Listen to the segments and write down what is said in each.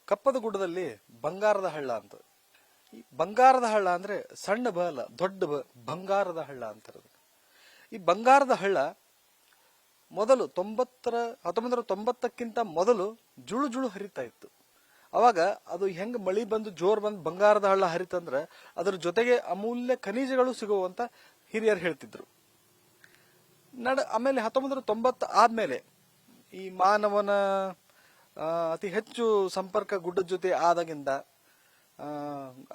ಕಪ್ಪದ ಗುಡ್ಡದಲ್ಲಿ ಬಂಗಾರದ ಹಳ್ಳ ಅಂತ. ಈ ಬಂಗಾರದ ಹಳ್ಳ ಅಂದ್ರೆ ಸಣ್ಣ ಬ ಅಲ್ಲ, ದೊಡ್ಡ ಬ, ಬಂಗಾರದ ಹಳ್ಳ ಅಂತಾರೆ. ಈ ಬಂಗಾರದ ಹಳ್ಳ ಮೊದಲು 1990ಕ್ಕಿಂತ ಮೊದಲು ಜುಳು ಜುಳು ಹರಿತಾ ಇತ್ತು. ಅವಾಗ ಅದು ಹೆಂಗ್ ಮಳಿ ಬಂದು ಜೋರ್ ಬಂದು ಬಂಗಾರದ ಹಳ್ಳ ಹರಿತಂದ್ರ ಅದ್ರ ಜೊತೆಗೆ ಅಮೂಲ್ಯ ಖನಿಜಗಳು ಸಿಗುವಂತ ಹಿರಿಯರು ಹೇಳ್ತಿದ್ರು. ಆಮೇಲೆ 1990 ಆದ್ಮೇಲೆ ಈ ಮಾನವನ ಅತಿ ಹೆಚ್ಚು ಸಂಪರ್ಕ ಗುಡ್ಡದ ಜೊತೆ ಆದಾಗಿಂದ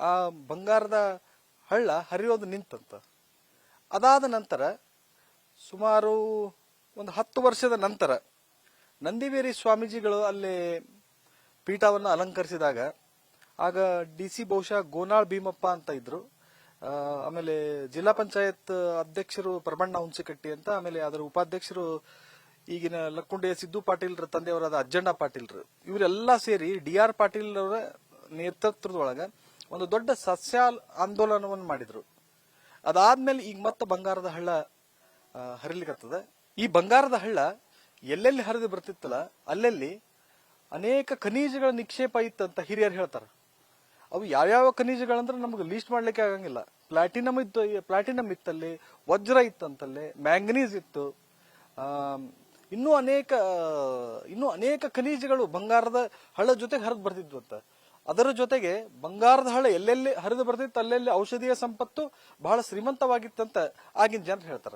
ಆ ಬಂಗಾರದ ಹಳ್ಳ ಹರಿಯೋದು ನಿಂತಂತ. ಅದಾದ ನಂತರ ಸುಮಾರು ಒಂದು 10 ವರ್ಷದ ನಂತರ ನಂದಿವೇರಿ ಸ್ವಾಮೀಜಿಗಳು ಅಲ್ಲಿ ಪೀಠವನ್ನು ಅಲಂಕರಿಸಿದಾಗ ಆಗ DC ಬಹುಶಃ ಗೋನಾಳ್ ಭೀಮಪ್ಪ ಅಂತ ಇದ್ರು. ಆಮೇಲೆ ಜಿಲ್ಲಾ ಪಂಚಾಯತ್ ಅಧ್ಯಕ್ಷರು ಪ್ರಬಣ್ಣ ಹುಣಸಿಕಟ್ಟಿ ಅಂತ, ಆಮೇಲೆ ಅದರ ಉಪಾಧ್ಯಕ್ಷರು ಈಗಿನ ಲಕ್ಕುಂಡಿಯ ಸಿದ್ದು ಪಾಟೀಲ್ರ ತಂದೆಯವರಾದ ಅಜ್ಜಣ್ಣ ಪಾಟೀಲ್ರು. ಇವರೆಲ್ಲಾ ಸೇರಿ DR ಪಾಟೀಲ್ ಅವರ ನೇತೃತ್ವದೊಳಗ ಒಂದು ದೊಡ್ಡ ಸಸ್ಯ ಆಂದೋಲನವನ್ನು ಮಾಡಿದ್ರು. ಅದಾದ್ಮೇಲೆ ಈಗ ಮತ್ತೆ ಬಂಗಾರದ ಹಳ್ಳ ಹರಿಲಿಕ್ಕತ್ತದ. ಈ ಬಂಗಾರದ ಹಳ್ಳ ಎಲ್ಲೆಲ್ಲಿ ಹರಿದು ಬರ್ತಿತ್ತಲ್ಲ ಅಲ್ಲೆಲ್ಲಿ ಅನೇಕ ಖನಿಜಗಳ ನಿಕ್ಷೇಪ ಇತ್ತಂತ ಹಿರಿಯರು ಹೇಳ್ತಾರ. ಅವು ಯಾವ್ಯಾವ ಖನಿಜಗಳಂದ್ರೆ ನಮ್ಗೆ ಲೀಸ್ಟ್ ಮಾಡ್ಲಿಕ್ಕೆ ಆಗಂಗಿಲ್ಲ. ಪ್ಲಾಟಿನಮ್ ಇತ್ತಲ್ಲಿ, ವಜ್ರ ಇತ್ತಂತಲ್ಲಿ, ಮ್ಯಾಂಗನೀಸ್ ಇತ್ತು, ಇನ್ನೂ ಅನೇಕ ಖನಿಜಗಳು ಬಂಗಾರದ ಹಳ್ಳ ಜೊತೆಗೆ ಹರಿದು ಬರ್ತಿದ್ವು ಅಂತ. ಅದರ ಜೊತೆಗೆ ಬಂಗಾರದ ಹಳ್ಳ ಎಲ್ಲೆಲ್ಲಿ ಹರಿದು ಬರ್ತಿತ್ತು ಅಲ್ಲೆಲ್ಲಿ ಔಷಧೀಯ ಸಂಪತ್ತು ಬಹಳ ಶ್ರೀಮಂತವಾಗಿತ್ತಂತ ಆಗಿನ ಜನರು ಹೇಳ್ತಾರ.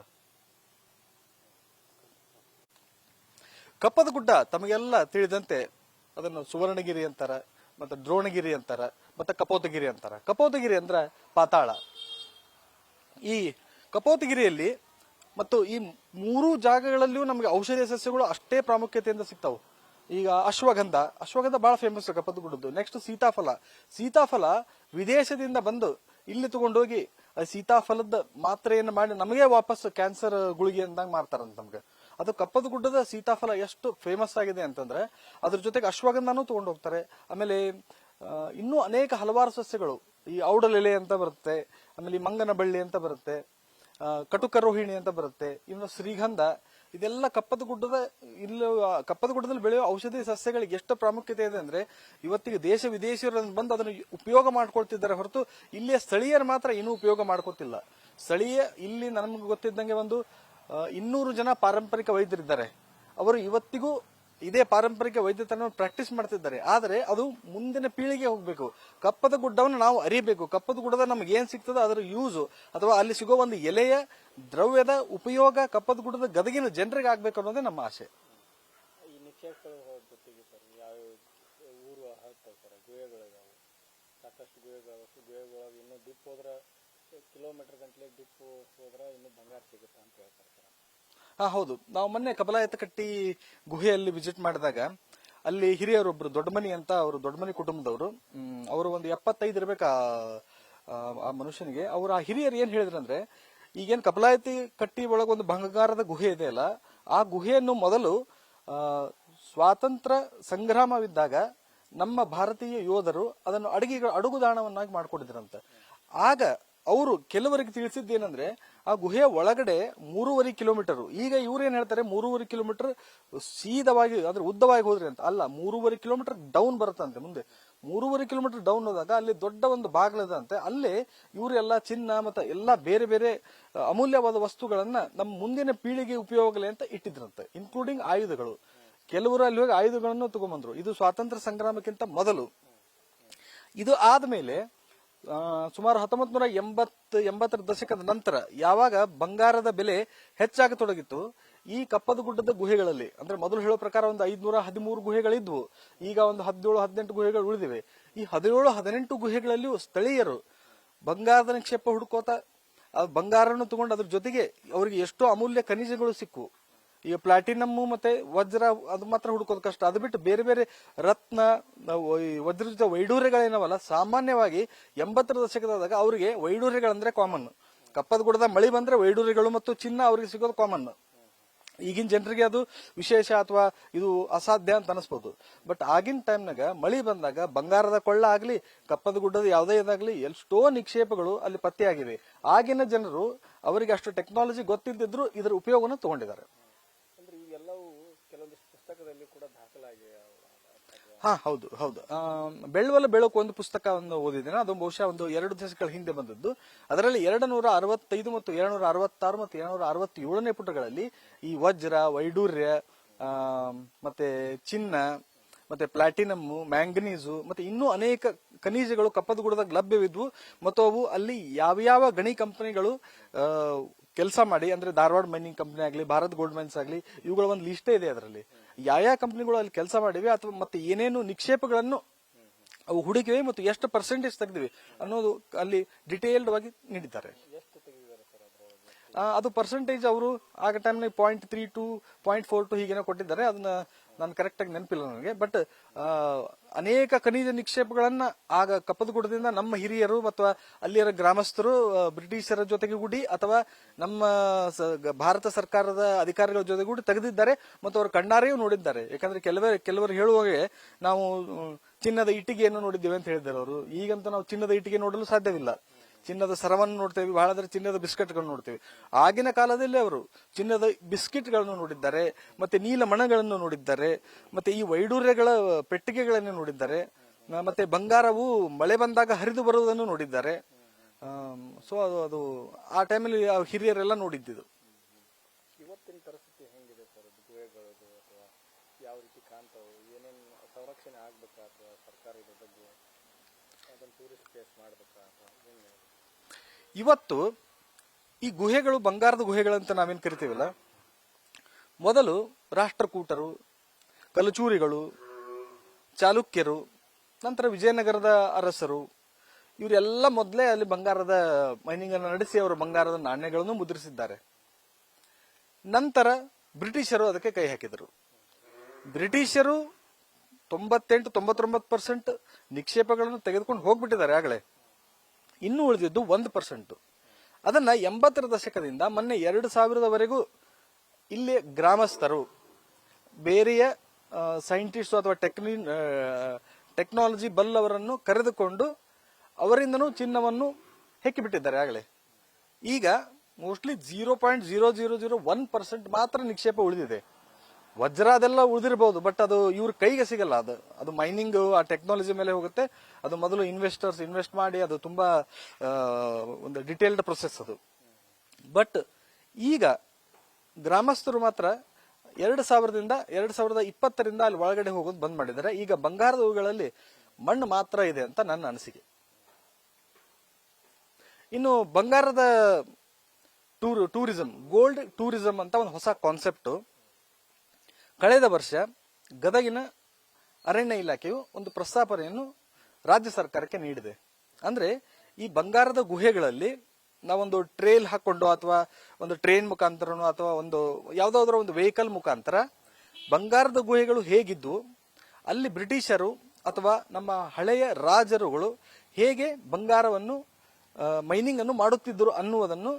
ಕಪ್ಪದ ಗುಡ್ಡ ತಮಗೆಲ್ಲ ತಿಳಿದಂತೆ ಅದನ್ನು ಸುವರ್ಣಗಿರಿ ಅಂತಾರ, ಮತ್ತೆ ದ್ರೋಣಗಿರಿ ಅಂತಾರ, ಮತ್ತೆ ಕಪೋತಗಿರಿ ಅಂತಾರ. ಕಪೋತಗಿರಿ ಅಂದ್ರ ಪಾತಾಳ. ಈ ಕಪೋತಗಿರಿಯಲ್ಲಿ ಮತ್ತು ಈ ಮೂರು ಜಾಗಗಳಲ್ಲಿಯೂ ನಮಗೆ ಔಷಧೀಯ ಸಸ್ಯಗಳು ಅಷ್ಟೇ ಪ್ರಾಮುಖ್ಯತೆಯಿಂದ ಸಿಗ್ತಾವು. ಈಗ ಅಶ್ವಗಂಧ ಬಹಳ ಫೇಮಸ್ ಕಪ್ಪದ ಗುಡ್ಡದ್ದು. ನೆಕ್ಸ್ಟ್ ಸೀತಾಫಲ ವಿದೇಶದಿಂದ ಬಂದು ಇಲ್ಲಿ ತಗೊಂಡೋಗಿ ಸೀತಾಫಲದ ಮಾತ್ರೆಯನ್ನು ಮಾಡಿ ನಮಗೆ ವಾಪಸ್ ಕ್ಯಾನ್ಸರ್ ಗುಳಿಗೆ ಅಂದಂಗ ಮಾರ್ತಾರಂತ ನಮ್ಗೆ. ಅದು ಕಪ್ಪದ ಗುಡ್ಡದ ಸೀತಾಫಲ ಎಷ್ಟು ಫೇಮಸ್ ಆಗಿದೆ ಅಂತಂದ್ರೆ ಅದ್ರ ಜೊತೆಗೆ ಅಶ್ವಗಂಧನೂ ತಗೊಂಡು ಹೋಗ್ತಾರೆ. ಆಮೇಲೆ ಇನ್ನೂ ಅನೇಕ ಹಲವಾರು ಸಸ್ಯಗಳು, ಈ ಔಡಲೆಲೆ ಅಂತ ಬರುತ್ತೆ, ಆಮೇಲೆ ಈ ಮಂಗನ ಬಳ್ಳಿ ಅಂತ ಬರುತ್ತೆ, ಕಟುಕ ರೋಹಿಣಿ ಅಂತ ಬರುತ್ತೆ, ಇನ್ನು ಶ್ರೀಗಂಧ, ಇದೆಲ್ಲ ಕಪ್ಪದ ಗುಡ್ಡದಲ್ಲಿ ಬೆಳೆಯುವ ಔಷಧಿ ಸಸ್ಯಗಳಿಗೆ ಎಷ್ಟು ಪ್ರಾಮುಖ್ಯತೆ ಇದೆ ಅಂದ್ರೆ ಇವತ್ತಿಗೆ ದೇಶ ವಿದೇಶಿಯರು ಬಂದು ಅದನ್ನು ಉಪಯೋಗ ಮಾಡ್ಕೊಳ್ತಿದ್ದಾರೆ ಹೊರತು ಇಲ್ಲಿಯ ಸ್ಥಳೀಯರು ಮಾತ್ರ ಇನ್ನೂ ಉಪಯೋಗ ಮಾಡ್ಕೊತಿಲ್ಲ. ಇಲ್ಲಿ ನಮ್ಗೆ ಗೊತ್ತಿದ್ದಂಗೆ ಒಂದು 200 ಜನ ಪಾರಂಪರಿಕ ವೈದ್ಯರಿದ್ದಾರೆ. ಅವರು ಇವತ್ತಿಗೂ ಇದೇ ಪಾರಂಪರಿಕ ವೈದ್ಯತನ ಪ್ರಾಕ್ಟೀಸ್ ಮಾಡ್ತಿದ್ದಾರೆ. ಆದರೆ ಅದು ಮುಂದಿನ ಪೀಳಿಗೆ ಹೋಗ್ಬೇಕು. ಕಪ್ಪದ ಗುಡ್ಡವನ್ನು ನಾವು ಅರಿಬೇಕು. ಕಪ್ಪದ ಗುಡ್ಡದ ನಮ್ಗೆ ಏನ್ ಸಿಗ್ತದೆ ಅದರ ಯೂಸ್ ಅಥವಾ ಅಲ್ಲಿ ಸಿಗೋ ಒಂದು ಎಲೆಯ ದ್ರವ್ಯದ ಉಪಯೋಗ ಕಪ್ಪದ ಗುಡ್ಡದ ಗದಗಿನ ಜನರಿಗೆ ಆಗ್ಬೇಕು ಅನ್ನೋದೇ ನಮ್ಮ ಆಸೆ. ಈ ನಿಕ್ಷೇಪಗಳು ಜೊತೆಗೆ ಸರ್ ಯಾವ ಊರು ಹಾಕ್ತಾರೆ, ಗುಹೆಗಳಿದಾವೆ, ಸಾಕಷ್ಟು ಗುಹೆಗಳೊಳಗೆ ಇನ್ನೂ ಡಿಪ್ ಹೋದ್ರೆ ಕಿಲೋಮೀಟರ್ ಗಂಟ್ಲೆ ಡಿಪ್ ಹೋದ್ರೆ ಇನ್ನೂ ಬಂಗಾರ ಸಿಗುತ್ತೆ ಅಂತ ಹೇಳ್ತಾರೆ ಸರ್. ಹೌದು. ನಾವು ಮೊನ್ನೆ ಕಬಲಾಯತಕಟ್ಟಿ ಗುಹೆಯಲ್ಲಿ ವಿಸಿಟ್ ಮಾಡಿದಾಗ ಅಲ್ಲಿ ಹಿರಿಯರೊಬ್ರು ದೊಡ್ಡಮನಿ ಅಂತ, ಅವರು ದೊಡ್ಡಮನಿ ಕುಟುಂಬದವರು, ಅವರು ಒಂದು 75 ಇರ್ಬೇಕ ಆ ಮನುಷ್ಯನಿಗೆ. ಅವರು ಆ ಹಿರಿಯರು ಏನ್ ಹೇಳಿದ್ರಂದ್ರೆ, ಈಗೇನ್ ಕಬಲಾಯತಿ ಕಟ್ಟಿ ಒಳಗೆ ಒಂದು ಬಂಗಾರದ ಗುಹೆ ಇದೆ ಅಲ್ಲ, ಆ ಗುಹೆಯನ್ನು ಮೊದಲು ಸ್ವಾತಂತ್ರ್ಯ ಸಂಗ್ರಾಮವಿದ್ದಾಗ ನಮ್ಮ ಭಾರತೀಯ ಯೋಧರು ಅದನ್ನು ಅಡುಗುದಾಣವನ್ನಾಗಿ ಮಾಡ್ಕೊಂಡಿದ್ರಂತೆ. ಆಗ ಅವರು ಕೆಲವರಿಗೆ ತಿಳಿಸಿದ್ದೇನೆಂದ್ರೆ ಆ ಗುಹೆಯ ಒಳಗಡೆ 3.5 ಕಿಲೋಮೀಟರ್, ಈಗ ಇವ್ರೇನ್ ಹೇಳ್ತಾರೆ 3.5 ಕಿಲೋಮೀಟರ್ ಸೀದವಾಗಿ ಅಂದ್ರೆ ಉದ್ದವಾಗಿ ಹೋದ್ರಿ ಅಂತ. ಅಲ್ಲ, 3.5 ಕಿಲೋಮೀಟರ್ ಡೌನ್ ಬರುತ್ತಂತೆ. ಮುಂದೆ 3.5 ಕಿಲೋಮೀಟರ್ ಡೌನ್ ಹೋದಾಗ ಅಲ್ಲಿ ದೊಡ್ಡ ಒಂದು ಬಾಗಿಲದಂತೆ. ಅಲ್ಲೇ ಇವರೆಲ್ಲ ಚಿನ್ನ ಮತ್ತೆ ಎಲ್ಲಾ ಬೇರೆ ಬೇರೆ ಅಮೂಲ್ಯವಾದ ವಸ್ತುಗಳನ್ನ ನಮ್ಮ ಮುಂದಿನ ಪೀಳಿಗೆ ಉಪಯೋಗಲಿ ಅಂತ ಇಟ್ಟಿದ್ರಂತೆ, ಇನ್ಕ್ಲೂಡಿಂಗ್ ಆಯುಧಗಳು. ಕೆಲವರು ಅಲ್ಲಿ ಹೋಗಿ ಆಯುಧಗಳನ್ನು ತಗೊಂಡ್ಬಂದ್ರು. ಇದು ಸ್ವಾತಂತ್ರ್ಯ ಸಂಗ್ರಾಮಕ್ಕಿಂತ ಮೊದಲು. ಇದು ಆದ್ಮೇಲೆ ಸುಮಾರು 1980 ದಶಕದ ನಂತರ ಯಾವಾಗ ಬಂಗಾರದ ಬೆಲೆ ಹೆಚ್ಚಾಗತೊಡಗಿತ್ತು, ಈ ಕಪ್ಪದ ಗುಡ್ಡದ ಗುಹೆಗಳಲ್ಲಿ ಅಂದ್ರೆ ಮೊದಲು ಹೇಳೋ ಪ್ರಕಾರ ಒಂದು 513 ಗುಹೆಗಳಿದ್ವು. ಈಗ ಒಂದು 17-18 ಗುಹೆಗಳು ಉಳಿದಿವೆ. ಈ 17-18 ಗುಹೆಗಳಲ್ಲಿಯೂ ಸ್ಥಳೀಯರು ಬಂಗಾರದ ನಿಕ್ಷೇಪ ಹುಡುಕೋತ ಬಂಗಾರನ್ನು ತಗೊಂಡು ಅದ್ರ ಜೊತೆಗೆ ಅವರಿಗೆ ಎಷ್ಟೋ ಅಮೂಲ್ಯ ಖನಿಜಗಳು ಸಿಕ್ಕು. ಈಗ ಪ್ಲಾಟಿನಮ್ ಮತ್ತೆ ವಜ್ರ ಅದು ಮಾತ್ರ ಹುಡುಕೋದು ಕಷ್ಟ. ಅದು ಬಿಟ್ಟು ಬೇರೆ ಬೇರೆ ರತ್ನ, ವಜ್ರಜ ವೈಡೂರ್ಯಗಳೇನವಲ್ಲ, ಸಾಮಾನ್ಯವಾಗಿ 80ರ ದಶಕದಾಗ ಅವರಿಗೆ ವೈಡೂರ್ಯಗಳಂದ್ರೆ ಕಾಮನ್. ಕಪ್ಪದ ಗುಡ್ಡದ ಮಳಿ ಬಂದ್ರೆ ವೈಡೂರ್ಯಗಳು ಮತ್ತು ಚಿನ್ನ ಅವರಿಗೆ ಸಿಗೋದು ಕಾಮನ್. ಈಗಿನ ಜನರಿಗೆ ಅದು ವಿಶೇಷ ಅಥವಾ ಇದು ಅಸಾಧ್ಯ ಅಂತ ಅನಿಸ್ಬೋದು. ಬಟ್ ಆಗಿನ ಟೈಮ್ನಾಗ ಮಳಿ ಬಂದಾಗ ಬಂಗಾರದ ಕೊಳ್ಳ ಆಗ್ಲಿ ಕಪ್ಪದ ಗುಡ್ಡದ ಯಾವುದೇ ಇದಾಗ್ಲಿ ಎಷ್ಟೋ ನಿಕ್ಷೇಪಗಳು ಅಲ್ಲಿ ಪತ್ತೆಯಾಗಿವೆ. ಆಗಿನ ಜನರು ಅವರಿಗೆ ಅಷ್ಟು ಟೆಕ್ನಾಲಜಿ ಗೊತ್ತಿದ್ದಿದ್ರು ಇದರ ಉಪಯೋಗನ ತಗೊಂಡಿದ್ದಾರೆ. ಹಾ ಹೌದು ಹೌದು ಬೆಳ್ವಲ ಬೆಳಕು ಒಂದು ಪುಸ್ತಕವನ್ನು ಓದಿದ್ದೇನೆ. ಅದು ಬಹುಶಃ ಒಂದು 2 ದಿವಸಗಳ ಹಿಂದೆ ಬಂದದ್ದು. ಅದರಲ್ಲಿ 265 ಮತ್ತು 266 ಮತ್ತು 267ನೇ ಪುಟಗಳಲ್ಲಿ ಈ ವಜ್ರ, ವೈಡೂರ್ಯ, ಆ, ಮತ್ತೆ ಚಿನ್ನ, ಮತ್ತೆ ಪ್ಲಾಟಿನಮ್, ಮ್ಯಾಂಗನೀಸು, ಮತ್ತೆ ಇನ್ನೂ ಅನೇಕ ಖನಿಜಗಳು ಕಪ್ಪತಗುಡದಾಗ ಲಭ್ಯವಿದ್ವು. ಮತ್ತು ಅವು ಅಲ್ಲಿ ಯಾವ ಗಣಿ ಕಂಪನಿಗಳು ಕೆಲಸ ಮಾಡಿ, ಅಂದ್ರೆ ಧಾರವಾಡ ಮೈನಿಂಗ್ ಕಂಪನಿ ಆಗಲಿ, ಭಾರತ್ ಗೋಲ್ಡ್ ಮೈನ್ಸ್ ಆಗಲಿ, ಇವುಗಳ ಒಂದು ಲಿಸ್ಟೇ ಇದೆ ಅದರಲ್ಲಿ. ಯಾವ ಕಂಪನಿಗಳು ಅಲ್ಲಿ ಕೆಲಸ ಮಾಡಿವೆ ಅಥವಾ ಮತ್ತೆ ಏನೇನು ನಿಕ್ಷೇಪಗಳನ್ನು ಅವು ಹುಡುಕಿವೆ ಮತ್ತು ಎಷ್ಟು ಪರ್ಸೆಂಟೇಜ್ ತೆಗೆದಿವೆ ಅನ್ನೋದು ಅಲ್ಲಿ ಡಿಟೇಲ್ಡ್ ಆಗಿ ನೀಡಿದ್ದಾರೆ. ಎಷ್ಟು ತೆಗೆದಿದ್ದಾರೆ ಸರ್ ಅದರೊಳಗೆ? ಅದು ಪರ್ಸೆಂಟೇಜ್ ಅವರು ಆಗ ಟೈಮ್ನಲ್ಲಿ 0.32 0.42 ಹೀಗೇನೋ ಕೊಟ್ಟಿದ್ದಾರೆ. ಅದನ್ನ ನಾನು ಕರೆಕ್ಟ್ ಆಗಿ ನೆನಪಿಲ್ಲ ನನಗೆ. ಬಟ್ ಅನೇಕ ಖನಿಜ ನಿಕ್ಷೇಪಗಳನ್ನ ಆಗ ಕಪ್ಪತಗುಡದಿಂದ ನಮ್ಮ ಹಿರಿಯರು ಮತ್ತು ಅಲ್ಲಿಯ ಗ್ರಾಮಸ್ಥರು ಬ್ರಿಟಿಷರ ಜೊತೆಗೂಡಿ ಅಥವಾ ನಮ್ಮ ಭಾರತ ಸರ್ಕಾರದ ಅಧಿಕಾರಿಗಳ ಜೊತೆಗೂಡಿ ತೆಗೆದಿದ್ದಾರೆ ಮತ್ತು ಅವರು ಕಣ್ಣಾರೆಯೂ ನೋಡಿದ್ದಾರೆ. ಯಾಕಂದ್ರೆ ಕೆಲವರು ಹೇಳುವಾಗೆ ನಾವು ಚಿನ್ನದ ಇಟ್ಟಿಗೆಯನ್ನು ನೋಡಿದ್ದೇವೆ ಅಂತ ಹೇಳಿದ್ದಾರೆ ಅವರು. ಈಗಂತೂ ನಾವು ಚಿನ್ನದ ಇಟ್ಟಿಗೆ ನೋಡಲು ಸಾಧ್ಯವಿಲ್ಲ. ಚಿನ್ನದ ಸರವನ್ನು ನೋಡ್ತೇವೆ, ಬಹಳಾದ್ರೆ ಚಿನ್ನದ ಬಿಸ್ಕೆಟ್ಗಳನ್ನು ನೋಡ್ತೇವೆ. ಆಗಿನ ಕಾಲದಲ್ಲಿ ಅವರು ಚಿನ್ನದ ಬಿಸ್ಕೆಟ್ಗಳನ್ನು ನೋಡಿದ್ದಾರೆ, ಮತ್ತೆ ನೀಲಮಣಗಳನ್ನು ನೋಡಿದ್ದಾರೆ, ಮತ್ತೆ ಈ ವೈಡೂರ್ಯಗಳ ಪೆಟ್ಟಿಗೆಗಳನ್ನು ನೋಡಿದ್ದಾರೆ, ಮತ್ತೆ ಬಂಗಾರವು ಮಳೆ ಬಂದಾಗ ಹರಿದು ಬರುವುದನ್ನು ನೋಡಿದ್ದಾರೆ. ಸೊ ಅದು ಆ ಟೈಮಲ್ಲಿ ಹಿರಿಯರೆಲ್ಲ ನೋಡಿದ್ದು. ಇವತ್ತಿನ ಪರಿಸ್ಥಿತಿ ಹೆಂಗಿದೆ ಸರ್ ಗುಹೆಗಳದು, ಅಥವಾ ಯಾವ ರೀತಿ ಕಾಣ್ತಾವೆ, ಏನೇನು ಸಂರಕ್ಷಣೆ ಆಗ್ಬೇಕಾ ಅಥವಾ ಸರ್ಕಾರ ಇದ್ರ ಬಗ್ಗೆ ಅದನ್ನು ಟೂರಿಸ್ಟ್ ಪ್ಲೇಸ್ ಮಾಡ್ಬೇಕಾ ಅಥವಾ ಹೆಂಗೆ? ಇವತ್ತು ಈ ಗುಹೆಗಳು ಬಂಗಾರದ ಗುಹೆಗಳಂತ ನಾವೇನ್ ಕರಿತೀವಲ್ಲ, ಮೊದಲು ರಾಷ್ಟ್ರಕೂಟರು, ಕಲಚೂರಿಗಳು, ಚಾಲುಕ್ಯರು, ನಂತರ ವಿಜಯನಗರದ ಅರಸರು, ಇವರೆಲ್ಲ ಮೊದಲೇ ಅಲ್ಲಿ ಬಂಗಾರದ ಮೈನಿಂಗ್ ಅನ್ನು ನಡೆಸಿ ಅವರು ಬಂಗಾರದ ನಾಣ್ಯಗಳನ್ನು ಮುದ್ರಿಸಿದ್ದಾರೆ. ನಂತರ ಬ್ರಿಟಿಷರು ಅದಕ್ಕೆ ಕೈ ಹಾಕಿದರು. ಬ್ರಿಟಿಷರು 98-99% ನಿಕ್ಷೇಪಗಳನ್ನು ತೆಗೆದುಕೊಂಡು ಹೋಗ್ಬಿಟ್ಟಿದ್ದಾರೆ ಆಗಲೇ. ಇನ್ನು ಉಳಿದಿದ್ದು 1%. ಅದನ್ನ 80ರ ದಶಕದಿಂದ ಮೊನ್ನೆ 2000ವರೆಗೂ ಇಲ್ಲಿ ಗ್ರಾಮಸ್ಥರು ಬೇರೆಯ ಸೈಂಟಿಸ್ಟ್ ಅಥವಾ ಟೆಕ್ನಾಲಜಿ ಬಲ್ಲವರನ್ನು ಕರೆದುಕೊಂಡು ಅವರಿಂದನೂ ಚಿನ್ನವನ್ನು ಹೆಕ್ಕಿಬಿಟ್ಟಿದ್ದಾರೆ ಆಗಲೇ. ಈಗ ಮೋಸ್ಟ್ಲಿ 0.0001% ಮಾತ್ರ ನಿಕ್ಷೇಪ ಉಳಿದಿದೆ. ವಜ್ರ ಅದೆಲ್ಲ ಉಳಿದಿರಬಹುದು, ಬಟ್ ಅದು ಇವ್ರ ಕೈಗೆ ಸಿಗಲ್ಲ. ಅದು ಮೈನಿಂಗ್ ಆ ಟೆಕ್ನಾಲಜಿ ಮೇಲೆ ಹೋಗುತ್ತೆ. ಅದು ಮೊದಲು ಇನ್ವೆಸ್ಟರ್ಸ್ ಇನ್ವೆಸ್ಟ್ ಮಾಡಿ, ಅದು ತುಂಬಾ ಒಂದು ಡಿಟೇಲ್ಡ್ ಪ್ರೊಸೆಸ್ ಅದು. ಬಟ್ ಈಗ ಗ್ರಾಮಸ್ಥರು ಮಾತ್ರ 2000ದಿಂದ 2020ರಿಂದ ಅಲ್ಲಿ ಒಳಗಡೆ ಹೋಗೋದು ಬಂದ್ ಮಾಡಿದ್ದಾರೆ. ಈಗ ಬಂಗಾರದ ಹೂಗಳಲ್ಲಿ ಮಣ್ಣು ಮಾತ್ರ ಇದೆ ಅಂತ ನನ್ನ ಅನಿಸಿಕೆ. ಇನ್ನು ಬಂಗಾರದ ಟೂರಿಸಂ, ಗೋಲ್ಡ್ ಟೂರಿಸಂ ಅಂತ ಒಂದು ಹೊಸ ಕಾನ್ಸೆಪ್ಟ್ ಕಳೆದ ವರ್ಷ ಗದಗಿನ ಅರಣ್ಯ ಇಲಾಖೆಯು ಒಂದು ಪ್ರಸ್ತಾಪನೆಯನ್ನು ರಾಜ್ಯ ಸರ್ಕಾರಕ್ಕೆ ನೀಡಿದೆ. ಅಂದ್ರೆ ಈ ಬಂಗಾರದ ಗುಹೆಗಳಲ್ಲಿ ನಾವೊಂದು ಟ್ರೇಲ್ ಹಾಕೊಂಡು ಅಥವಾ ಒಂದು ಟ್ರೈನ್ ಮುಖಾಂತರನೋ ಅಥವಾ ಒಂದು ಯಾವ್ದಾದ್ರು ಒಂದು ವೆಹಿಕಲ್ ಮುಖಾಂತರ ಬಂಗಾರದ ಗುಹೆಗಳು ಹೇಗಿದ್ದು, ಅಲ್ಲಿ ಬ್ರಿಟಿಷರು ಅಥವಾ ನಮ್ಮ ಹಳೆಯ ರಾಜರುಗಳು ಹೇಗೆ ಬಂಗಾರವನ್ನು ಮೈನಿಂಗ್ ಅನ್ನು ಮಾಡುತ್ತಿದ್ದರು ಅನ್ನುವುದನ್ನು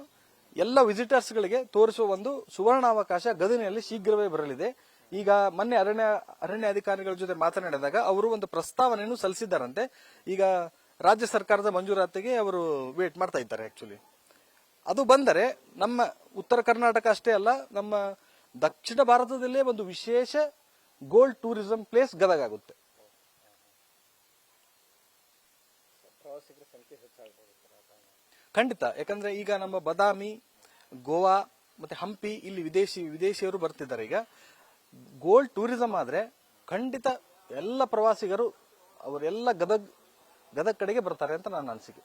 ಎಲ್ಲ ವಿಸಿಟರ್ಸ್ ಗಳಿಗೆ ತೋರಿಸುವ ಒಂದು ಸುವರ್ಣಾವಕಾಶ ಗದಗಿನಲ್ಲಿ ಶೀಘ್ರವೇ ಬರಲಿದೆ. ಈಗ ಮೊನ್ನೆ ಅರಣ್ಯ ಅಧಿಕಾರಿಗಳ ಜೊತೆ ಮಾತನಾಡಿದಾಗ ಅವರು ಒಂದು ಪ್ರಸ್ತಾವನೆಯನ್ನು ಸಲ್ಲಿಸಿದ್ದಾರಂತೆ. ಈಗ ರಾಜ್ಯ ಸರ್ಕಾರದ ಮಂಜೂರಾತಿಗೆ ಅವರು ವೇಟ್ ಮಾಡ್ತಾ ಇದ್ದಾರೆ. ಆಕ್ಚುಲಿ ಅದು ಬಂದರೆ ನಮ್ಮ ಉತ್ತರ ಕರ್ನಾಟಕ ಅಷ್ಟೇ ಅಲ್ಲ, ನಮ್ಮ ದಕ್ಷಿಣ ಭಾರತದಲ್ಲೇ ಒಂದು ವಿಶೇಷ ಗೋಲ್ಡ್ ಟೂರಿಸಂ ಪ್ಲೇಸ್ ಗದಗ ಆಗುತ್ತೆ. ಪ್ರವಾಸಿಗರ ಸಂಖ್ಯೆ ಹೆಚ್ಚಾಗಬಹುದು ಖಂಡಿತ. ಯಾಕಂದ್ರೆ ಈಗ ನಮ್ಮ ಬಾದಾಮಿ, ಗೋವಾ ಮತ್ತೆ ಹಂಪಿ ಇಲ್ಲಿ ವಿದೇಶಿಯರು ಬರ್ತಿದ್ದಾರೆ. ಈಗ ಗೋಲ್ಡ್ ಟೂರಿಸಂ ಆದ್ರೆ ಖಂಡಿತ ಎಲ್ಲ ಪ್ರವಾಸಿಗರು ಅವರೆಲ್ಲ ಗದಗ್ ಕಡೆಗೆ ಬರ್ತಾರೆ ಅಂತ ನನ್ನ ಅನಿಸಿಕೆ.